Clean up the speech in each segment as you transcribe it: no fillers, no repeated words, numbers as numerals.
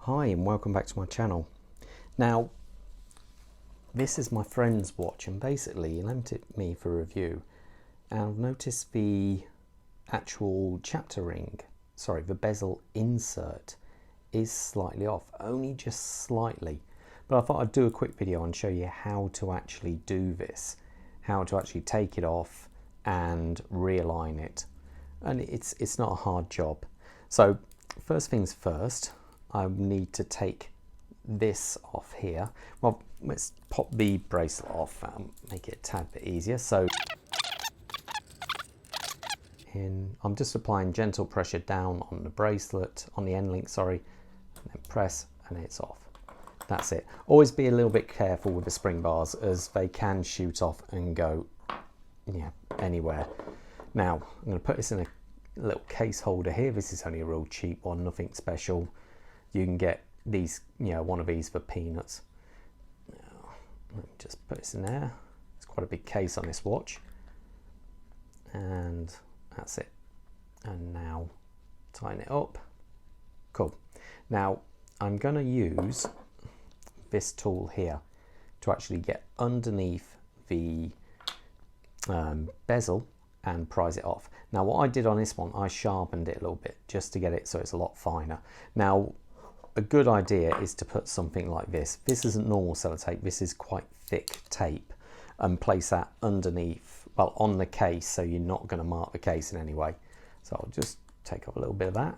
Hi and welcome back to my channel. Now this is my friend's watch and basically he lent it me for review, and I've noticed the actual chapter ring, sorry, the bezel insert is slightly off, only just slightly, but I thought I'd do a quick video and show you how to actually do this, how to actually take it off and realign it, and it's not a hard job. So first things first, I need to take this off here. Well, let's pop the bracelet off, make it a tad bit easier. So I'm just applying gentle pressure down on the bracelet, on the end link, sorry, and then press and it's off. That's it. Always be a little bit careful with the spring bars as they can shoot off and go anywhere. Now I'm going to put this in a little case holder here. This is only a real cheap one, nothing special. You can get these, one of these for peanuts. Now, let me just put this in there. It's quite a big case on this watch. And that's it. And now tighten it up. Cool. Now I'm going to use this tool here to actually get underneath the bezel and prise it off. Now what I did on this one, I sharpened it a little bit just to get it so it's a lot finer. Now a good idea is to put something like this. This isn't normal sellotape, this is quite thick tape, and place that underneath, well, on the case, so you're not going to mark the case in any way. So I'll just take off a little bit of that.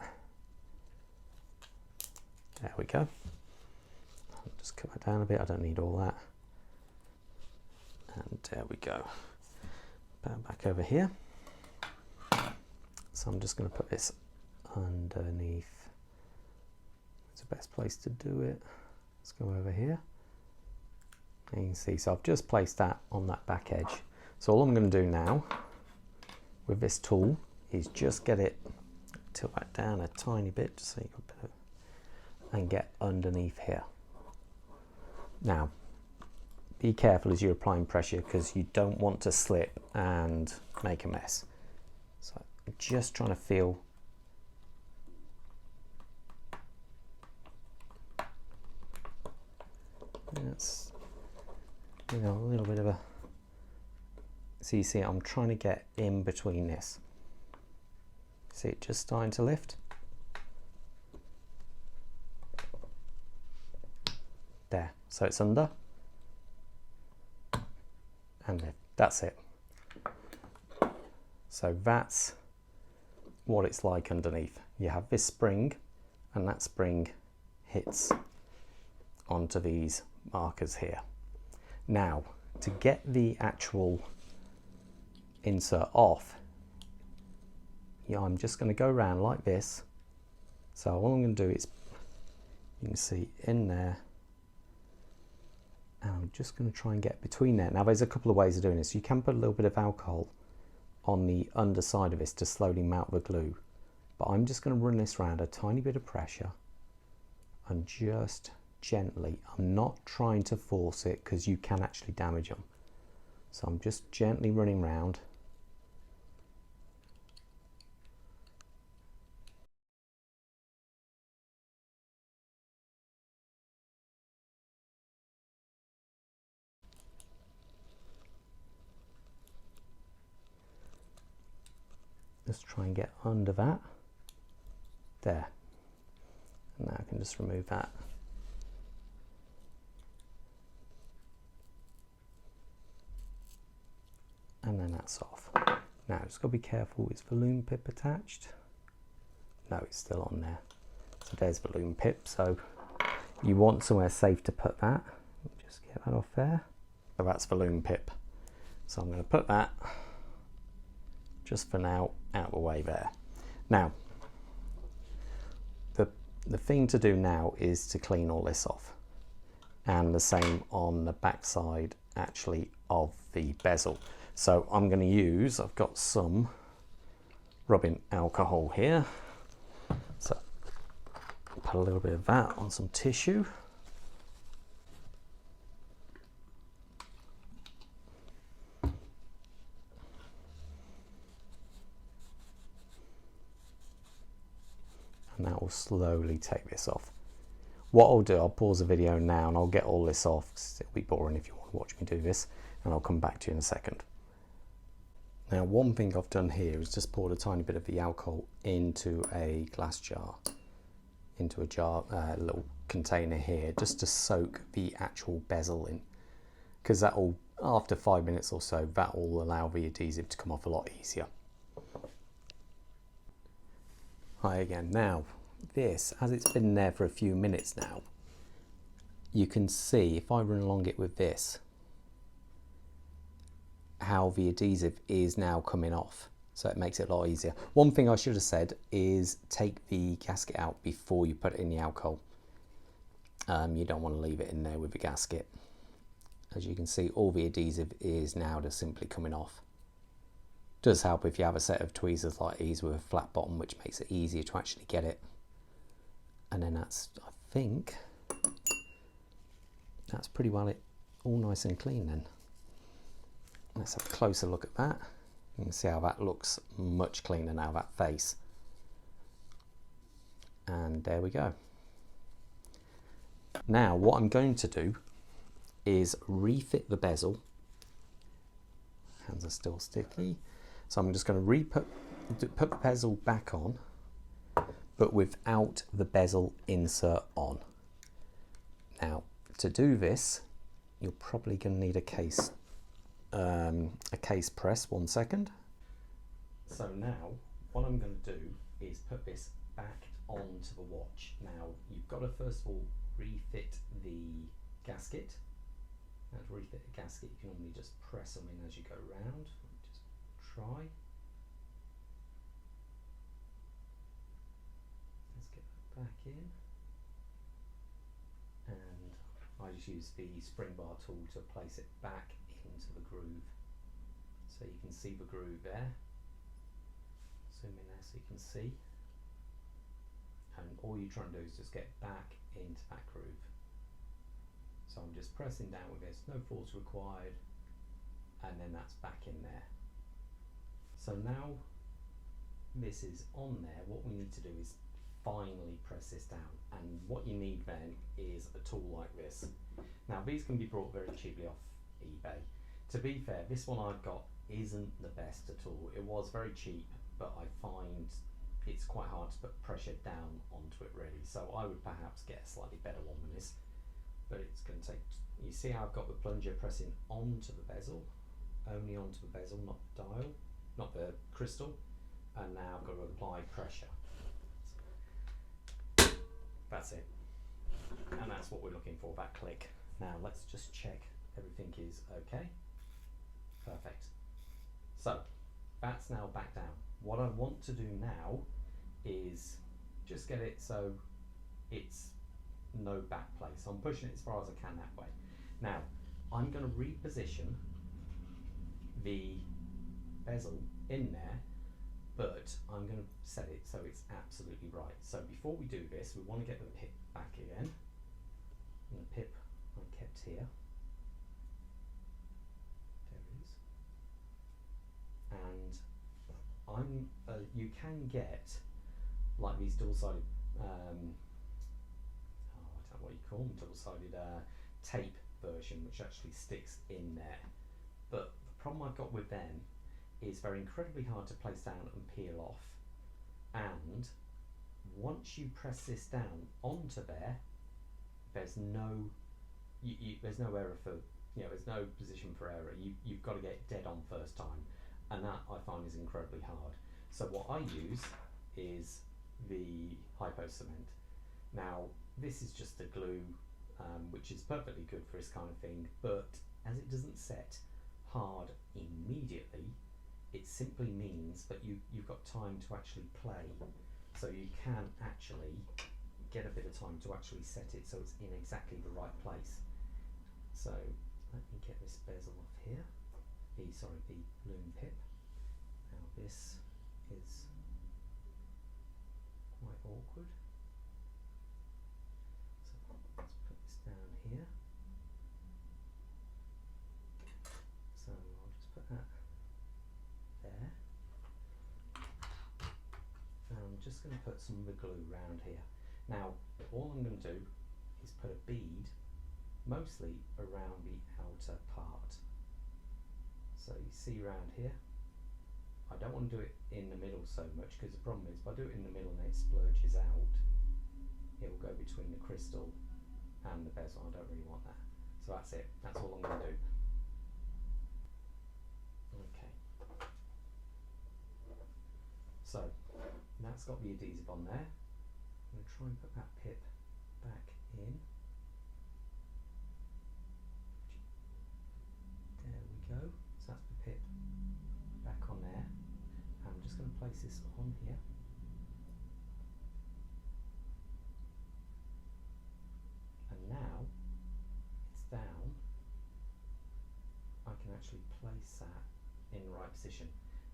There we go. I'll just cut that down a bit, I don't need all that. And there we go. Put it back over here. So I'm just going to put this underneath. It's the best place to do it. Let's go over here. And you can see, so I've just placed that on that back edge. So all I'm going to do now with this tool is just get it, tilt that down a tiny bit, just so you can put it, and get underneath here. Now, be careful as you're applying pressure because you don't want to slip and make a mess. So I'm just trying to feel. That's, a little bit of a, so you see I'm trying to get in between this. See it just starting to lift? There, so it's under and lift. That's it. So that's what it's like underneath. You have this spring and that spring hits onto these markers here. Now to get the actual insert off, I'm just going to go around like this. So all I'm going to do is, you can see in there, and I'm just going to try and get between there. Now there's a couple of ways of doing this. You can put a little bit of alcohol on the underside of this to slowly melt the glue, but I'm just going to run this around a tiny bit of pressure and just gently. I'm not trying to force it because you can actually damage them. So I'm just gently running round. Just try and get under that. There. And now I can just remove that. And then that's off. Now just got to be careful, is the loom pip attached? No, it's still on there. So there's the loom pip, so you want somewhere safe to put that. Just get that off there. So that's the loom pip. So I'm going to put that, just for now, out of the way there. Now, the thing to do now is to clean all this off. And the same on the back side, actually, of the bezel. So I'm going to use, I've got some rubbing alcohol here. So put a little bit of that on some tissue. And that will slowly take this off. What I'll do, I'll pause the video now and I'll get all this off because it'll be boring if you want to watch me do this, and I'll come back to you in a second. Now, one thing I've done here is just poured a tiny bit of the alcohol into a glass jar, into a jar, a little container here, just to soak the actual bezel in, because that will, after 5 minutes or so, that will allow the adhesive to come off a lot easier. Hi again. Now, this, as it's been there for a few minutes now, you can see, if I run along it with this, how the adhesive is now coming off. So it makes it a lot easier. One thing I should have said is take the gasket out before you put it in the alcohol. You don't want to leave it in there with the gasket. As you can see, all the adhesive is now just simply coming off. Does help if you have a set of tweezers like these with a flat bottom, which makes it easier to actually get it. And then that's, I think, that's pretty well it, all nice and clean then. Let's have a closer look at that. You can see how that looks much cleaner now, that face. And there we go. Now what I'm going to do is refit the bezel. Hands are still sticky. So I'm just going to put the bezel back on, but without the bezel insert on. Now, to do this, you're probably going to need a case press. 1 second. So now, what I'm going to do is put this back onto the watch. Now, you've got to first of all refit the gasket. Now, to refit the gasket, you can normally just press them in as you go round. Just try. Let's get that back in. And I just use the spring bar tool to place it back into the groove. So you can see the groove there. Zoom in there so you can see. And all you're trying to do is just get back into that groove. So I'm just pressing down with this, no force required, and then that's back in there. So now this is on there, what we need to do is finally press this down, and what you need then is a tool like this. Now these can be bought very cheaply off eBay. To be fair, this one I've got isn't the best at all. It was very cheap, but I find it's quite hard to put pressure down onto it really, so I would perhaps get a slightly better one than this. But it's going to take, you see how I've got the plunger pressing onto the bezel, only onto the bezel, not the dial, not the crystal, and now I've got to apply pressure. That's it, and that's what we're looking for, that click. Now let's just check everything is okay. Perfect. So that's now back down. What I want to do now is just get it so it's no back place. I'm pushing it as far as I can that way. Now I'm going to reposition the bezel in there, but I'm going to set it so it's absolutely right. So before we do this, we want to get the pip back again. And the pip I kept here. There it is. And you can get like these double-sided I don't know what you call them, double-sided tape version, which actually sticks in there. But the problem I've got with them is they're incredibly hard to place down and peel off. And once you press this down onto there, there's no there's no error for, there's no position for error. You've got to get dead on first time, and that I find is incredibly hard. So what I use is the hypo cement. Now this is just a glue, which is perfectly good for this kind of thing, but as it doesn't set hard immediately, it simply means that you've got time to actually play. So you can actually get a bit of time to actually set it so it's in exactly the right place. So let me get this bezel off here, the loom pip. Now this is quite awkward. So let's put this down here. So I'll just put that there. And I'm just going to put some of the glue around here. Now all I'm going to do is put a bead mostly around the outer part. So you see around here, I don't want to do it in the middle so much, because the problem is if I do it in the middle and it splurges out, it will go between the crystal and the bezel. I don't really want that. So that's it, that's all I'm going to do. Okay. So that's got the adhesive on there. I'm going to try and put that pip back in. There we go. So that's the pip back on there. I'm just going to place this on here. And now it's down, I can actually place that in the right position.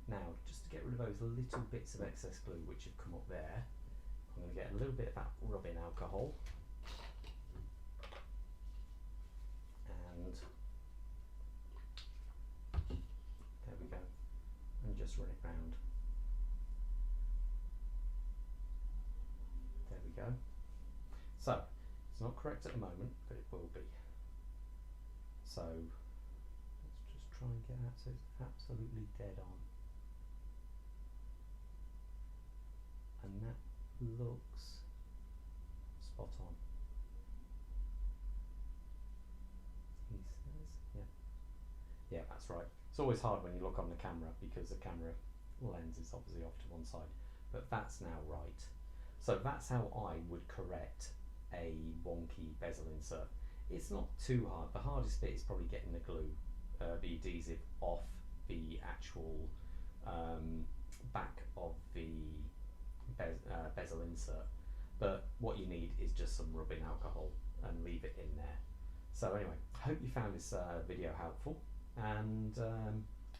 Now, just to get rid of those little bits of excess glue which have come up there, I'm going to get a little bit of that rubbing alcohol and there we go, and just run it round. There we go. So it's not correct at the moment, but it will be. So let's just try and get that so it's absolutely dead on. And that looks spot on. He says, yeah. Yeah, that's right. It's always hard when you look on the camera because the camera lens is obviously off to one side, but that's now right. So that's how I would correct a wonky bezel insert. It's not too hard. The hardest bit is probably getting the glue, the adhesive off the actual back of the bezel insert. But what you need is just some rubbing alcohol and leave it in there. So anyway, I hope you found this video helpful, and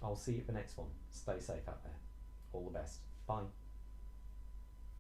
I'll see you at the next one. Stay safe out there. All the best. Bye.